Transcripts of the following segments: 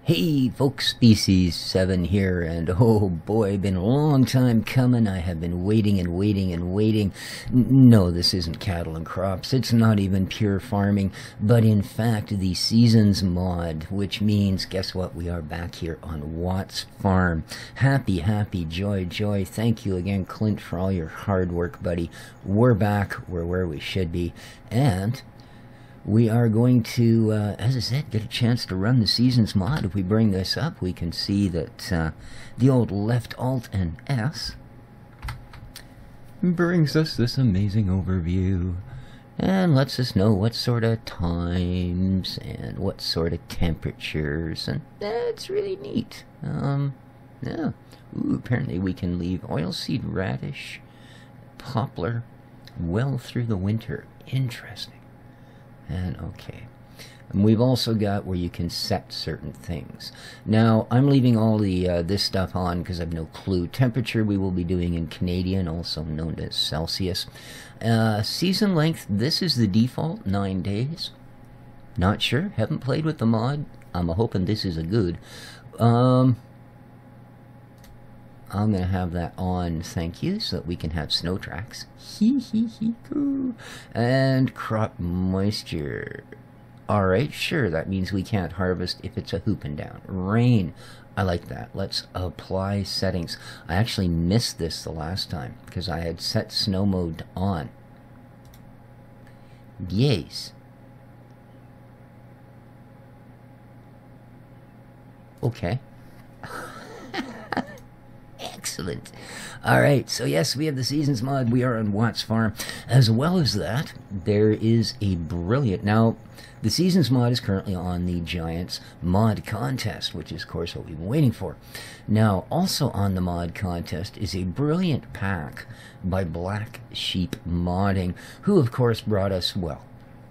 Hey folks, Species 7 here, and oh boy, been a long time coming. I have been waiting and waiting and waiting. No, this isn't cattle and crops, it's not even pure farming, but in fact the Seasons mod, which means, guess what, we are back here on Watt's Farm. Happy, joy, thank you again, Clint, for all your hard work, buddy. We're back, we're where we should be, and we are going to, as I said, get a chance to run the Seasons mod. If we bring this up, we can see that the old left Alt and S brings us this amazing overview and lets us know what sort of times and what sort of temperatures, and that's really neat. Yeah. Ooh, apparently we can leave oilseed radish, poplar, well through the winter. Interesting. And okay, and we've also got where you can set certain things. Now I'm leaving all the this stuff on because I have no clue. Temperature we will be doing in Canadian, also known as Celsius. Season length, this is the default, 9 days. Not sure, haven't played with the mod. I'm hoping this is a good. I'm gonna have that on, thank you, so that we can have snow tracks. Cool. And crop moisture. Alright, sure, that means we can't harvest if it's a hooping down. Rain, I like that. Let's apply settings. I actually missed this the last time because I had set snow mode on. Yes. Okay. Excellent. Alright, so yes, we have the Seasons mod. We are on Watt's Farm. As well as that, there is a brilliant... Now, the Seasons mod is currently on the Giants mod contest, which is, of course, what we've been waiting for. Now, also on the mod contest is a brilliant pack by Black Sheep Modding, who, of course, brought us, well,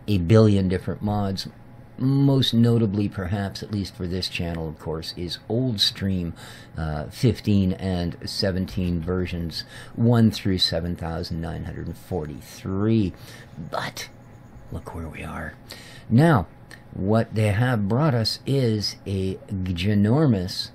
a billion different mods. Most notably, perhaps, at least for this channel, of course, is Old Stream 15 and 17 versions 1 through 7,943. But look where we are. Now, what they have brought us is a ginormous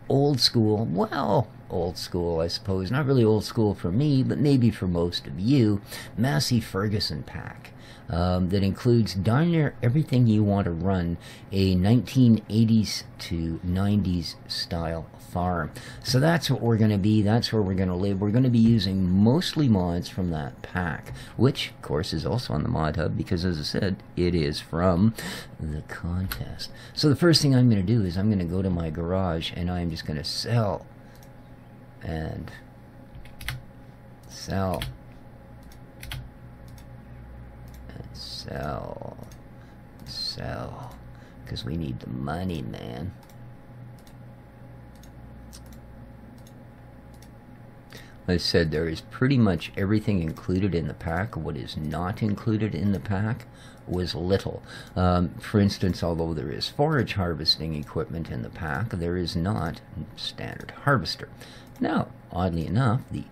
old school, well, old school, I suppose. Not really old school for me, but maybe for most of you, Massey Ferguson pack. That includes darn near everything you want to run a 1980s to 90s style farm. So that's what we're going to be. That's where we're going to live. We're going to be using mostly mods from that pack, which, of course, is also on the Mod Hub because, as I said, it is from the contest. So the first thing I'm going to do is I'm going to go to my garage and I'm just going to sell and sell. Sell, because we need the money, man. Like I said, there is pretty much everything included in the pack. What is not included in the pack was little. For instance, although there is forage harvesting equipment in the pack, there is not standard harvester. Now, oddly enough, the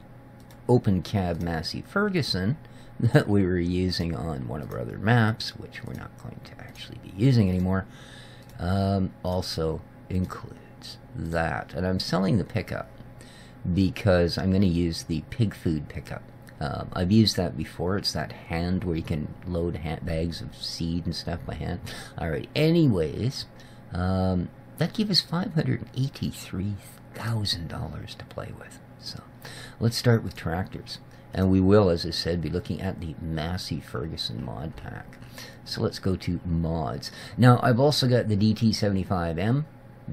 open cab Massey Ferguson that we were using on one of our other maps, which we're not going to actually be using anymore, also includes that. And I'm selling the pickup because I'm going to use the pig food pickup. I've used that before. It's that hand where you can load bags of seed and stuff by hand. Alright, anyways, that gave us $583,000 to play with. So let's start with tractors. And we will, as I said, be looking at the Massey Ferguson mod pack. So let's go to mods. Now, I've also got the DT75M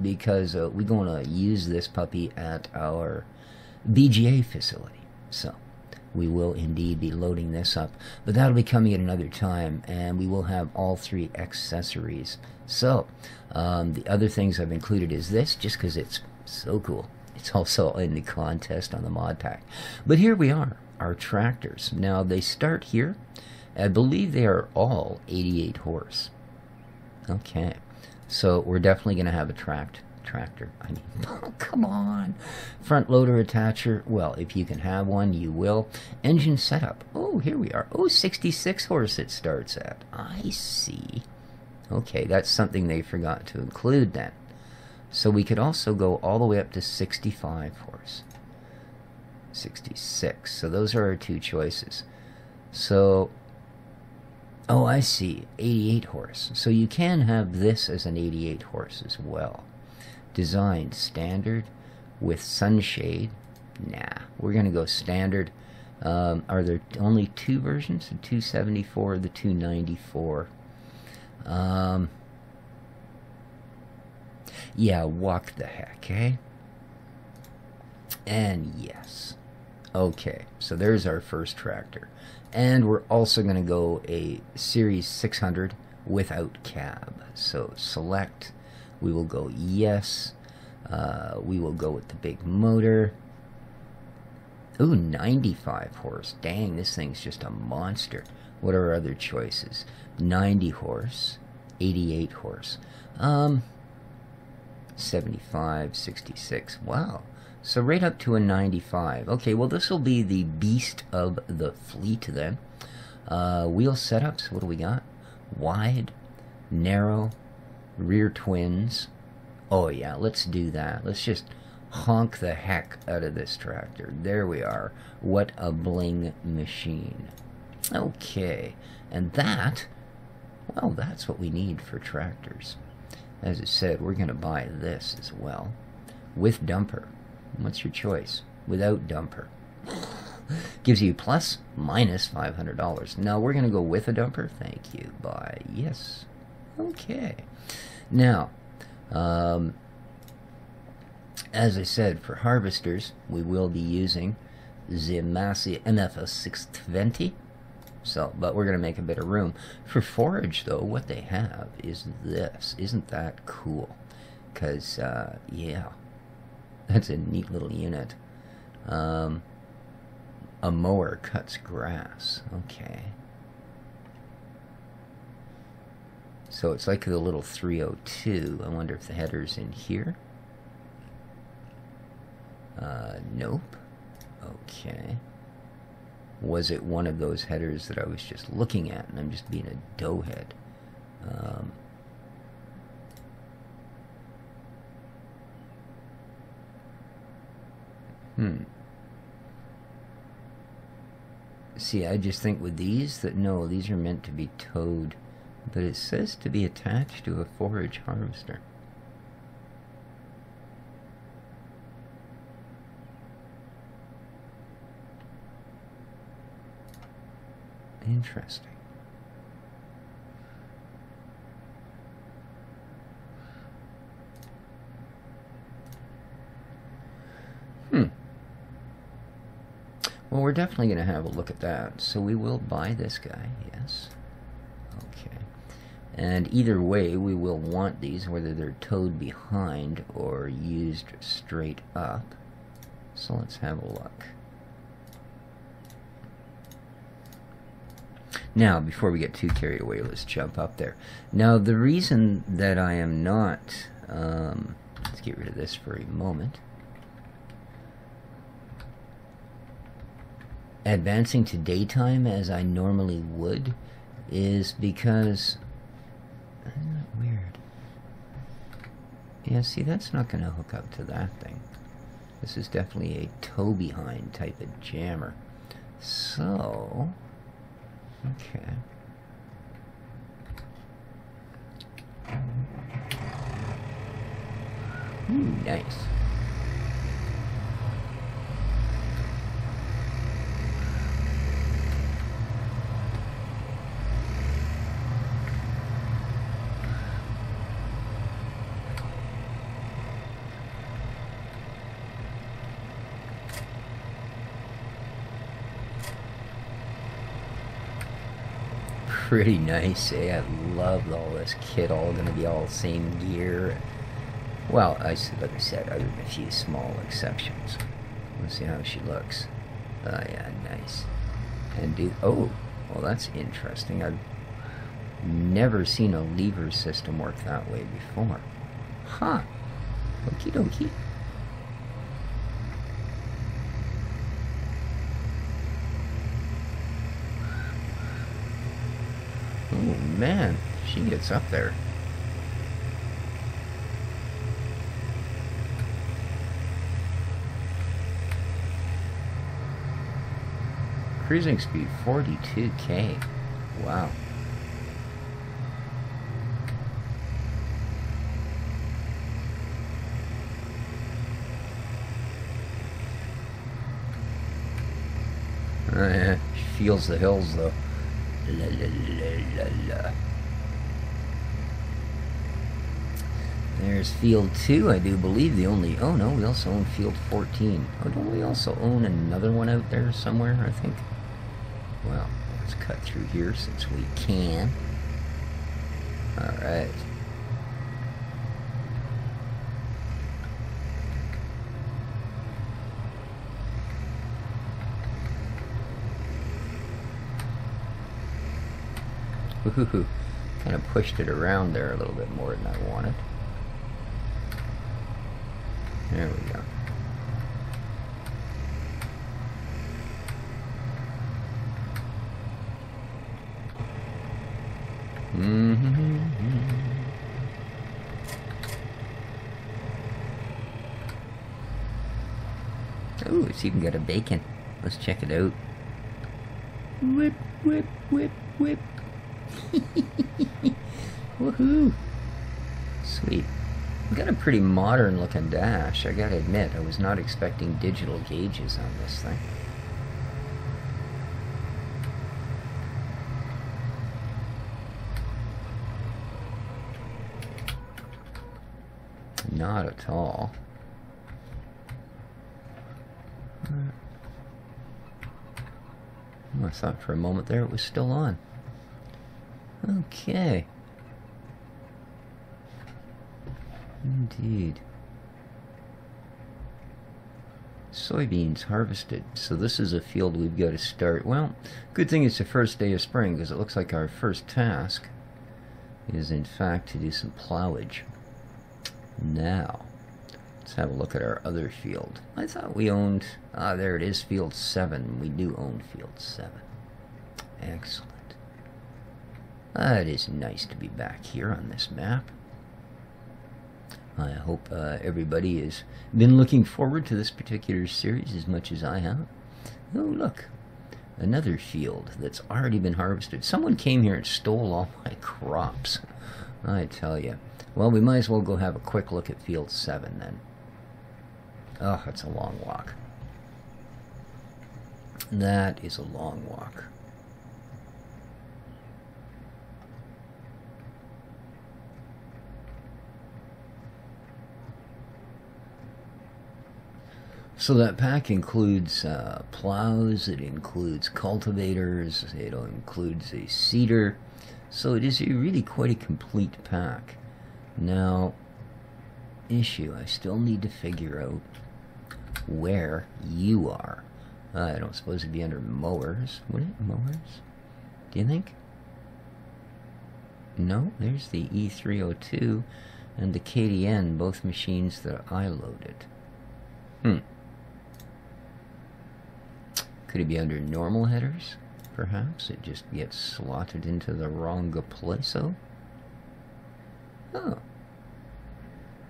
because we're going to use this puppy at our BGA facility. So we will indeed be loading this up. But that'll be coming at another time, and we will have all 3 accessories. So the other things I've included is this, just because it's so cool. It's also in the contest on the mod pack. But here we are. Our tractors. Now they start here. I believe they are all 88 horse. Okay, so we're definitely going to have a tractor. I mean, oh, come on. Front loader attacher. Well, if you can have one, you will. Engine setup. Oh, here we are. Oh, 66 horse it starts at. I see. Okay, that's something they forgot to include then. So we could also go all the way up to 65 horse. 66. So those are our two choices. So, oh, I see. 88 horse. So you can have this as an 88 horse as well. Designed standard with sunshade. Nah, we're going to go standard. Are there only two versions? The 274 or the 294? Yeah, walk the heck, eh? And yes. Okay, so there's our first tractor. And we're also going to go a Series 600 without cab. So select, we will go yes. We will go with the big motor. Ooh, 95 horse. Dang, this thing's just a monster. What are our other choices? 90 horse, 88 horse. 75, 66. Wow. So right up to a 95. Okay, well this will be the beast of the fleet then. Wheel setups, what do we got? Wide, narrow, rear twins. Oh yeah, let's do that. Let's just honk the heck out of this tractor. There we are. What a bling machine. Okay, and that, well, that's what we need for tractors. As I said, we're going to buy this as well. With dumper. What's your choice? Without dumper. Gives you plus, minus $500. Now, we're going to go with a dumper. Thank you. Bye. Yes. Okay. Now, as I said, for harvesters, we will be using the Massey MFS 620. So, but we're going to make a bit of room. For forage, though, what they have is this. Isn't that cool? Because, yeah, that's a neat little unit. A mower cuts grass. Okay. So it's like the little 302. I wonder if the header's in here. Nope. Okay. Was it one of those headers that I was just looking at and I'm just being a doughhead? See, I just think with these that no, these are meant to be towed, but it says to be attached to a forage harvester. Interesting. Well, we're definitely going to have a look at that. So we will buy this guy, yes. Okay. And either way, we will want these, whether they're towed behind or used straight up. So let's have a look. Now, before we get too carried away, let's jump up there. Now, the reason that I am not... let's get rid of this for a moment. Advancing to daytime as I normally would is because... Isn't that weird? Yeah, see, that's not going to hook up to that thing. This is definitely a tow-behind type of jammer. So... Okay. Nice. Pretty nice, eh? I love all this kit, all gonna be all same gear. Well, like I said, other than a few small exceptions. Let's see how she looks. Yeah, nice. And oh, well, that's interesting. I've never seen a lever system work that way before. Huh. Okie dokie. Oh man, she gets up there. Cruising speed 42k. Wow. She feels the hills though. La, la, la, la, la. There's field 2, I do believe the only... Oh no, we also own field 14. Oh, don't we also own another one out there somewhere, I think? Well, let's cut through here since we can. Alright. Woohoo! Kind of pushed it around there a little bit more than I wanted. There we go. Ooh, it's even got a bacon. Let's check it out. Whip, whip, whip, whip. Woohoo! Sweet. We've got a pretty modern looking dash, I gotta admit. I was not expecting digital gauges on this thing. Not at all. I thought for a moment there it was still on. Okay. Indeed. Soybeans harvested. So this is a field we've got to start. Well, good thing it's the first day of spring, because it looks like our first task is in fact to do some plowage. Now, let's have a look at our other field. I thought we owned... Ah, there it is, field 7. We do own field 7. Excellent. It is nice to be back here on this map. I hope everybody has been looking forward to this particular series as much as I have. Oh, look. Another field that's already been harvested. Someone came here and stole all my crops. I tell you. Well, we might as well go have a quick look at field 7 then. Oh, it's a long walk. That is a long walk. So that pack includes plows, it includes cultivators, it includes a seeder. So it is really quite a complete pack. Now, issue, I still need to figure out where you are. I don't suppose it'd be under mowers. Would it? Mowers? Do you think? No, there's the E302 and the KDN, both machines that I loaded. Could it be under normal headers? Perhaps it just gets slotted into the wrong placeau. Oh.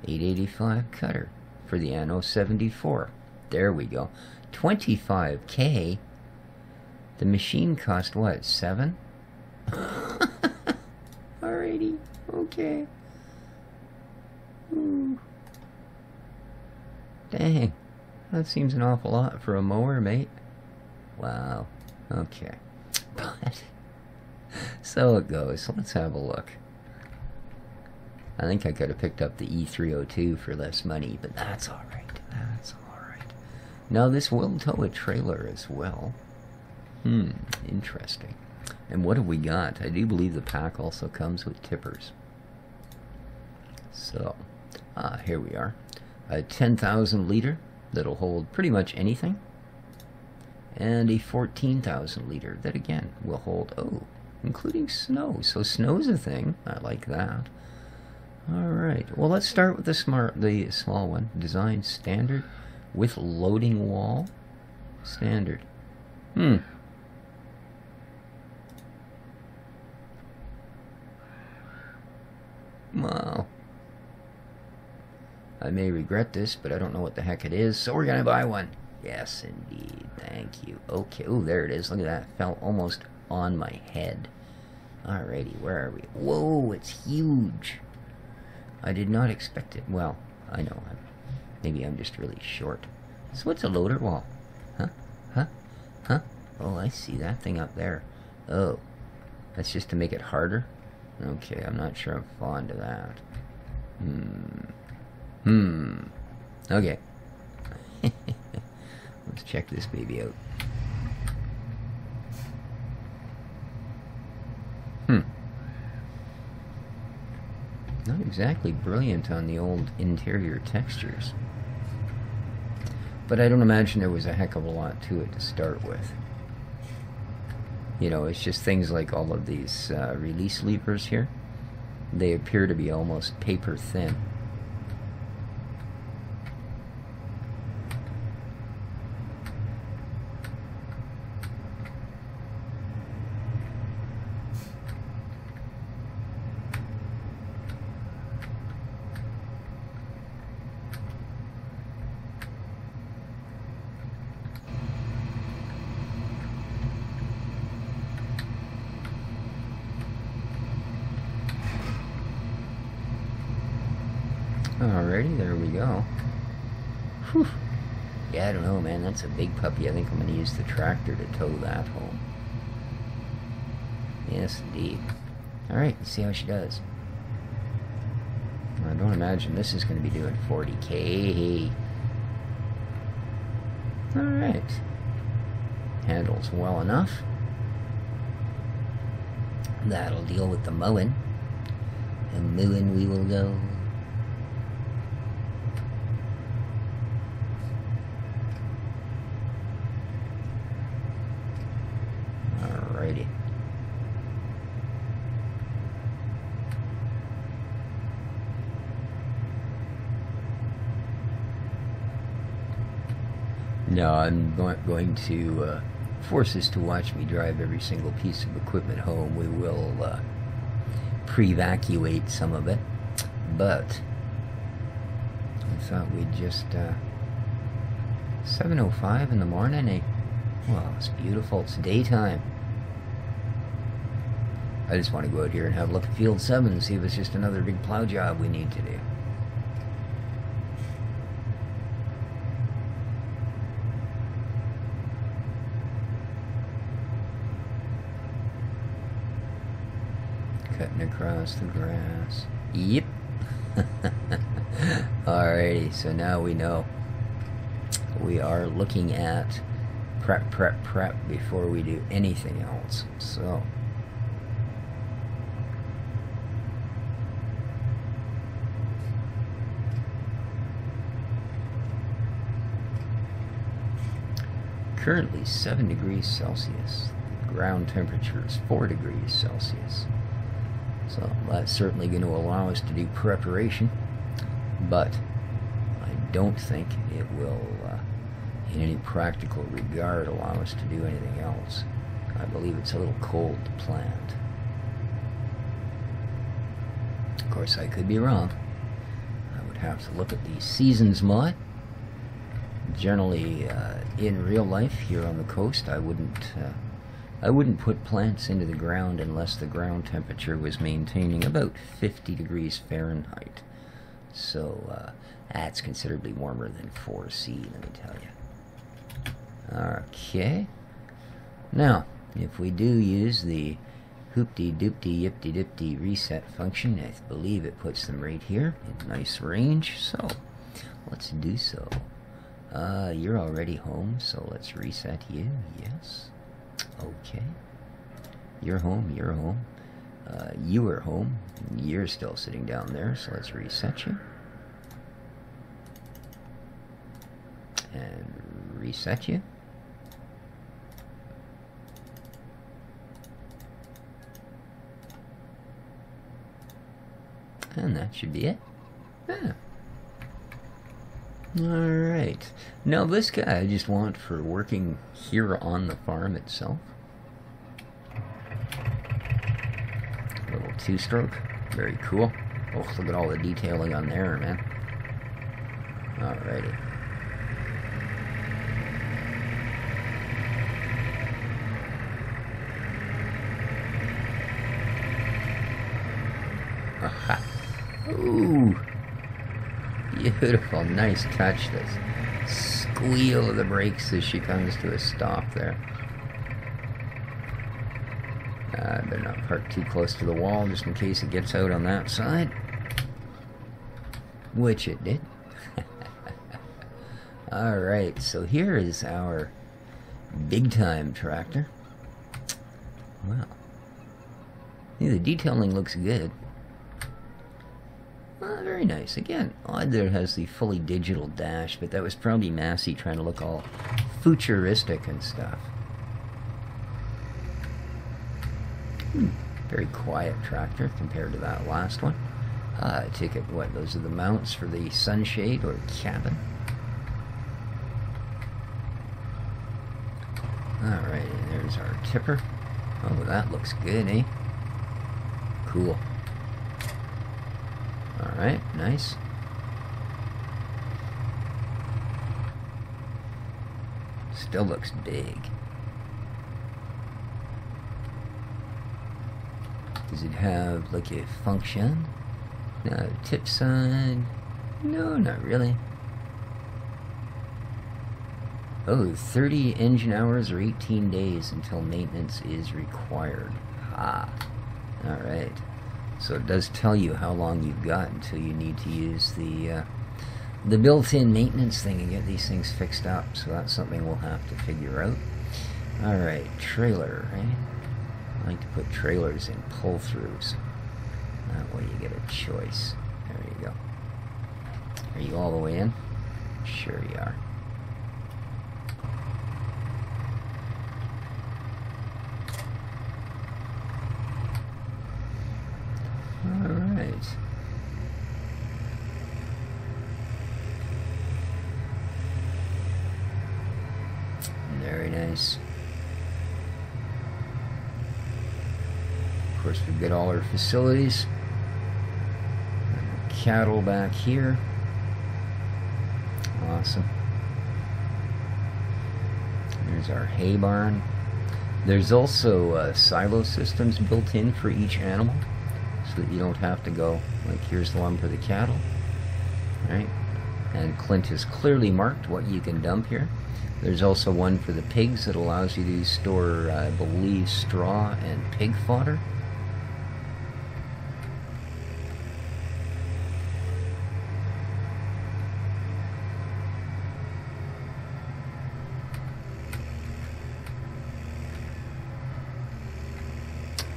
885 cutter for the Anno 74. There we go. 25k. The machine cost what? 7? Alrighty. Okay. Ooh. Dang. That seems an awful lot for a mower, mate. Wow. Okay. But so it goes. Let's have a look. I think I could have picked up the E302 for less money, but that's alright. That's alright. Now this will tow a trailer as well. Interesting. And what have we got? I do believe the pack also comes with tippers. So, here we are. A 10,000 liter that'll hold pretty much anything. And a 14,000 liter that again will hold, including snow. So snow's a thing. I like that. Alright, well let's start with the small one. Design standard with loading wall. Standard. Well, I may regret this, but I don't know what the heck it is, so we're gonna buy one. Yes, indeed. Thank you. Okay. Oh, there it is. Look at that. Fell almost on my head. Alrighty, where are we? Whoa, it's huge. I did not expect it. Well, I know. Maybe I'm just really short. So what's a loader wall? Huh? Huh? Huh? Oh, I see that thing up there. Oh, that's just to make it harder? Okay, I'm not sure I'm fond of that. Okay. Let's check this baby out. Not exactly brilliant on the old interior textures. But I don't imagine there was a heck of a lot to it to start with. You know, it's just things like all of these release levers here. They appear to be almost paper thin. Alrighty, there we go. Whew. Yeah, I don't know, man. That's a big puppy. I think I'm going to use the tractor to tow that home. Yes, indeed. Alright, let's see how she does. I don't imagine this is going to be doing 40k. Alright. Handles well enough. That'll deal with the mowing. And mowing we will go. Alrighty. No, I'm going to force us to watch me drive every single piece of equipment home. We will pre-evacuate some of it, but I thought we'd just 7:05 in the morning. Eh? Well, it's beautiful. It's daytime. I just want to go out here and have a look at Field 7 and see if it's just another big plow job we need to do. Cutting across the grass. Yep. Alrighty, so now we know. We are looking at prep before we do anything else. So currently 7 degrees Celsius. The ground temperature is 4 degrees Celsius. So that's certainly going to allow us to do preparation, but I don't think it will, in any practical regard, allow us to do anything else. I believe it's a little cold to plant. Of course, I could be wrong. I would have to look at the seasons mod. Generally, in real life here on the coast, I wouldn't put plants into the ground unless the ground temperature was maintaining about 50 degrees Fahrenheit. So that's considerably warmer than 4C, let me tell you. Okay. Now, if we do use the hoopty-doopty-yipty-dipty reset function, I believe it puts them right here in nice range. So let's do so. You're already home, so let's reset you. Yes. Okay. You're home, you're home. You were home. You're still sitting down there, so let's reset you. And reset you. And that should be it. Yeah. Alright. Now this guy I just want for working here on the farm itself. A little two-stroke. Very cool. Oh, look at all the detailing on there, man. Alrighty. Ooh, beautiful, nice touch. This squeal of the brakes as she comes to a stop there. Better not park too close to the wall just in case it gets out on that side, which it did. Alright, so here is our big time tractor. Wow. Yeah, the detailing looks good. Very nice. Again, odd that it has the fully digital dash, but that was probably Massey trying to look all futuristic and stuff. Very quiet tractor compared to that last one. I take it, what, those are the mounts for the sunshade or cabin. Alright, and there's our tipper. Oh, that looks good, eh? Cool. Alright, nice. Still looks big. Does it have like a function? No, tip sign. No, not really. Oh, 30 engine hours or 18 days until maintenance is required. Ah, alright. So it does tell you how long you've got until you need to use the built-in maintenance thing and get these things fixed up. So that's something we'll have to figure out. Alright, trailer, right? I like to put trailers in pull-throughs. That way you get a choice. There you go. Are you all the way in? Sure you are. Alright. Very nice. Of course, we've got all our facilities. Cattle back here. Awesome. There's our hay barn. There's also silo systems built in for each animal, so that you don't have to go, like, here's the one for the cattle. Right? And Clint has clearly marked what you can dump here. There's also one for the pigs that allows you to store, I believe, straw and pig fodder.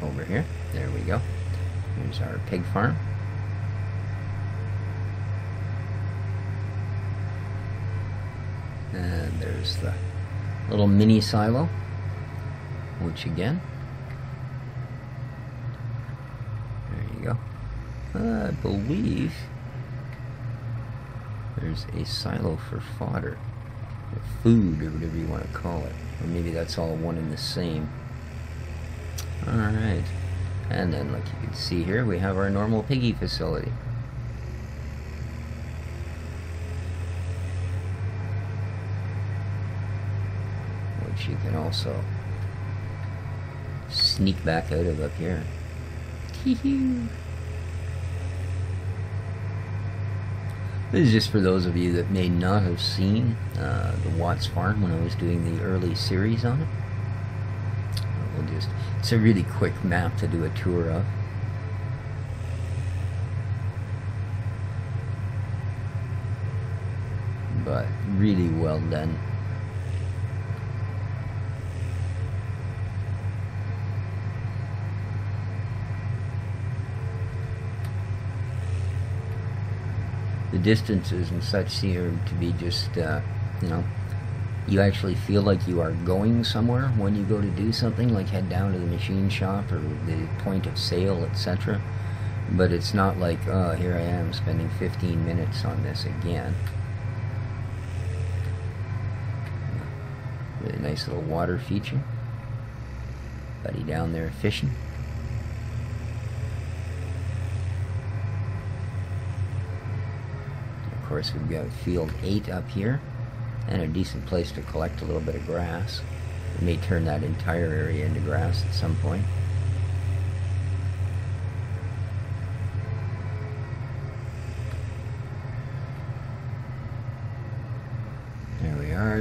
Over here. There we go. Here's our pig farm. And there's the little mini silo, which again, there you go. I believe there's a silo for fodder, or food, or whatever you want to call it. Or maybe that's all one and the same. Alright, and then like you can see here, we have our normal piggy facility. Which you can also sneak back out of up here. Hee-hee. This is just for those of you that may not have seen the Watts farm when I was doing the early series on it. It's a really quick map to do a tour of. But really well done. The distances and such seem to be just, you know, you actually feel like you are going somewhere when you go to do something, like head down to the machine shop or the point of sale, etc. But it's not like, oh, here I am spending 15 minutes on this again. Really nice little water feature. Buddy down there fishing. Of course, we've got field 8 up here. And a decent place to collect a little bit of grass. We may turn that entire area into grass at some point.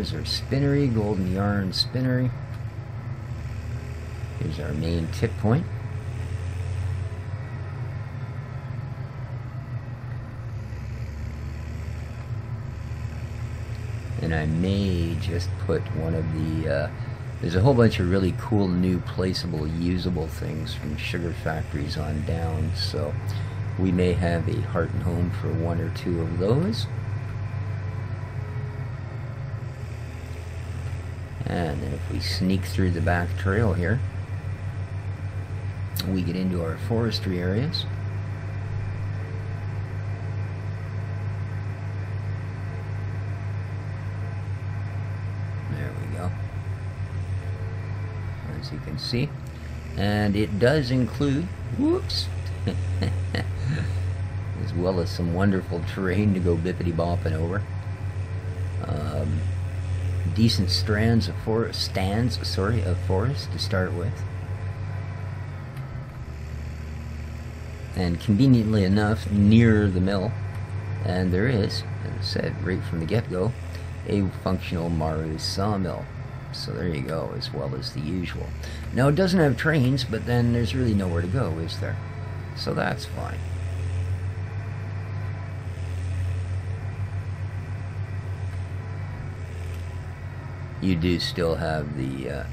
There's our spinnery, golden yarn spinnery. Here's our main tip point. And I may just put one of the, there's a whole bunch of really cool new placeable, usable things from sugar factories on down, so we may have a heart and home for one or two of those. And then if we sneak through the back trail here, we get into our forestry areas. As you can see, and it does include, whoops, as well as some wonderful terrain to go bippity-bopping over. Decent stands of forest to start with, and conveniently enough near the mill, and there is, as I said right from the get-go, a functional Maru sawmill. So there you go, as well as the usual. Now it doesn't have trains, but then there's really nowhere to go, is there? So that's fine. You do still have the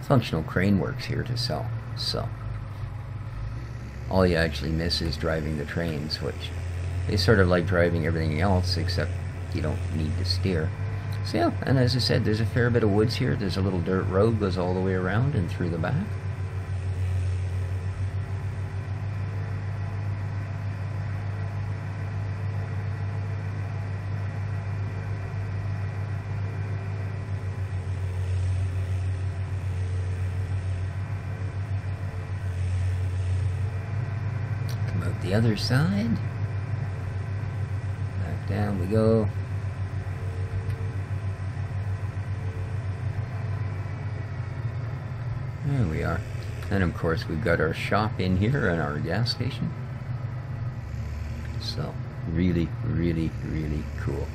functional crane works here to sell. So all you actually miss is driving the trains, which is sort of like driving everything else, except you don't need to steer. So yeah, and as I said, there's a fair bit of woods here. There's a little dirt road, goes all the way around and through the back. Come out the other side. Back down we go. There we are. And of course we've got our shop in here and our gas station. So really, really, really cool.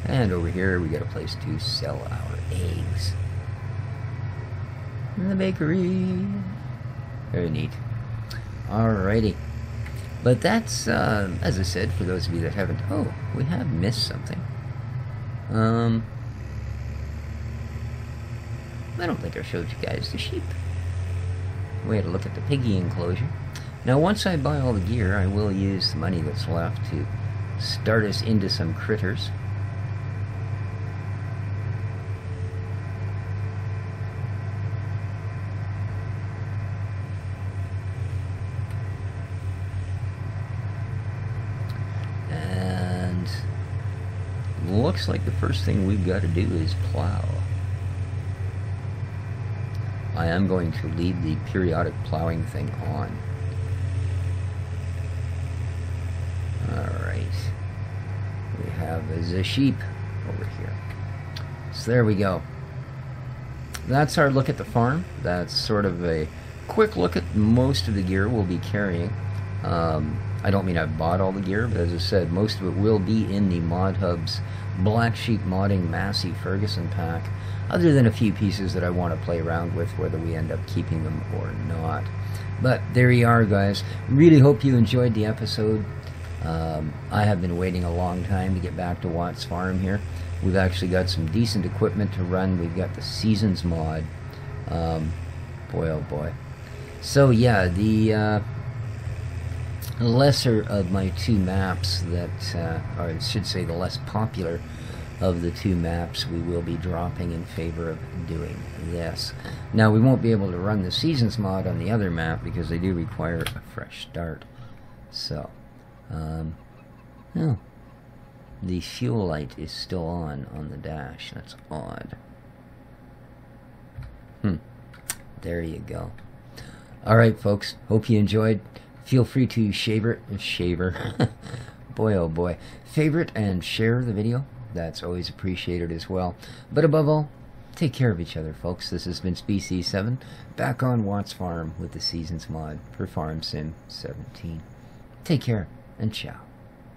And over here we got a place to sell our eggs. In the bakery. Very neat. Alrighty. But that's, as I said, for those of you that haven't... Oh, we have missed something. I don't think I showed you guys the sheep. We had to look at the piggy enclosure. Now once I buy all the gear, I will use the money that's left to start us into some critters. And looks like the first thing we've got to do is plow. I am going to leave the periodic plowing thing on. Alright. We have a sheep over here. So there we go. That's our look at the farm. That's sort of a quick look at most of the gear we'll be carrying. I don't mean I've bought all the gear, but as I said, most of it will be in the Mod Hub's Black Sheep Modding Massey Ferguson pack, other than a few pieces that I want to play around with, whether we end up keeping them or not. But there you are, guys. Really hope you enjoyed the episode. I have been waiting a long time to get back to Watt's Farm here. We've actually got some decent equipment to run. We've got the Seasons mod. Boy, oh boy. So yeah, the lesser of my two maps that, or I should say the less popular of the two maps, we will be dropping in favor of doing this. Now we won't be able to run the Seasons mod on the other map because they do require a fresh start. So, no. The fuel light is still on the dash. That's odd. There you go. Alright folks, hope you enjoyed. Feel free to boy oh boy, favorite and share the video. That's always appreciated as well. But above all, take care of each other, folks. This has been Species7, back on Watt's Farm with the Seasons mod for Farm Sim 17. Take care, and ciao.